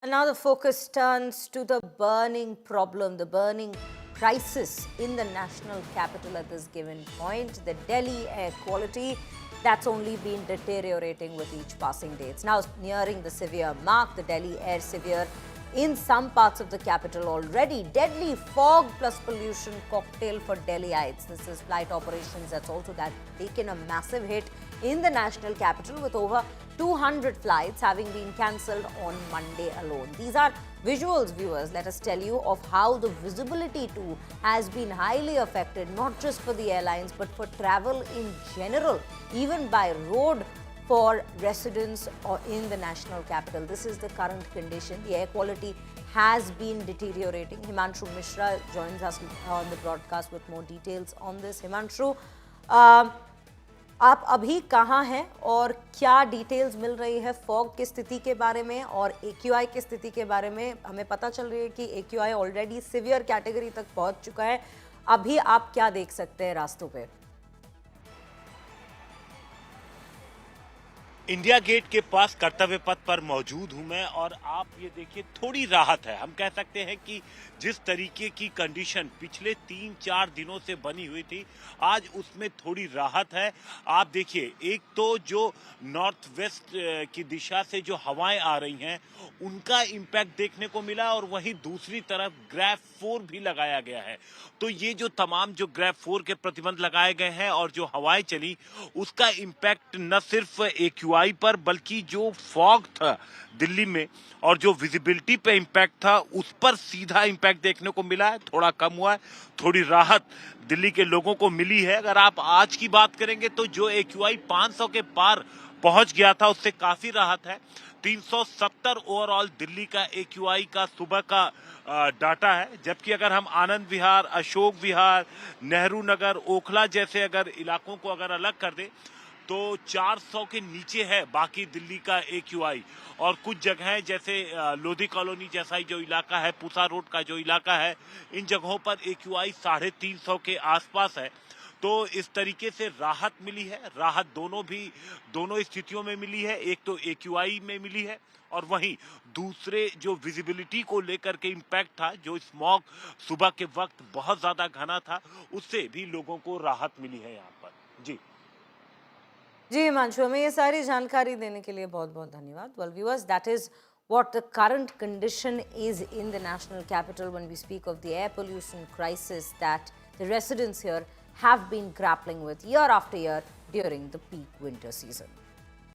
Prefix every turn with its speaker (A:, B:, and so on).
A: And now the focus turns to the burning problem, the burning crisis in the national capital at this given point, the Delhi air quality that's only been deteriorating with each passing day. It's now nearing the severe mark, the Delhi air severe in some parts of the capital already. Deadly fog plus pollution cocktail for Delhiites. This is flight operations that's also taken a massive hit in the national capital, with over 200 flights having been cancelled on Monday alone. These are visuals, viewers, let us tell you, of how the visibility too has been highly affected, not just for the airlines but for travel in general, even by road for residents or in the national capital. This is the current condition. The air quality has been deteriorating. Himanshu Mishra joins us on the broadcast with more details on this. Himanshu, आप अभी कहाँ हैं और क्या details मिल रही है fog की स्थिति के बारे में और AQI की स्थिति के बारे में? हमें पता चल रही है कि AQI ऑलरेडी सीवियर कैटेगरी तक पहुंच चुका है. अभी आप क्या देख सकते हैं रास्तों पे?
B: इंडिया गेट के पास कर्तव्य पथ पर मौजूद हूं मैं, और आप ये देखिए थोड़ी राहत है. हम कह सकते हैं कि जिस तरीके की कंडीशन पिछले 3-4 दिनों से बनी हुई थी, आज उसमें थोड़ी राहत है. आप देखिए, एक तो जो नॉर्थ वेस्ट की दिशा से जो हवाएं आ रही हैं उनका इम्पैक्ट देखने को मिला, और वहीं दूसरी तरफ ग्रेफ 4 भी लगाया गया है. तो ये जो तमाम जो ग्रेफ 4 के प्रतिबंध लगाए गए हैं और जो हवाएं चली, उसका इम्पैक्ट न सिर्फ AQI पर बल्कि जो फॉग था दिल्ली में और जो विजिबिलिटी पे इम्पैक्ट था उस पर सीधा इम्पैक्ट देखने को मिला है. थोड़ा कम हुआ है, थोड़ी राहत दिल्ली के लोगों को मिली है. अगर आप आज की बात करेंगे तो जो AQI 500 के पार पहुंच गया था उससे काफी राहत है. 370 ओवरऑल दिल्ली का AQI का सुबह का डाटा है, जबकि अगर हम आनंद विहार, अशोक विहार, नेहरू नगर, ओखला जैसे अगर इलाकों को अगर अलग कर दें तो 400 के नीचे है बाकी दिल्ली का AQI. और कुछ जगहें जैसे लोधी कॉलोनी जैसा ही जो इलाका है, पूसा रोड का जो इलाका है, इन जगहों पर AQI 350 के आसपास है. तो इस तरीके से राहत मिली है. राहत दोनों स्थितियों में मिली है. एक तो AQI में मिली है और वहीं दूसरे जो विजिबिलिटी को लेकर के इम्पैक्ट था, जो स्मॉग सुबह के वक्त बहुत ज्यादा घना था, उससे भी लोगों को राहत मिली है यहाँ पर. जी
A: हिमांशु, हमें ये सारी जानकारी देने के लिए बहुत बहुत धन्यवाद. Well, viewers, that is what the current condition is in the national capital when we speak of the air pollution crisis that the residents here have been grappling with year after year during the peak winter season.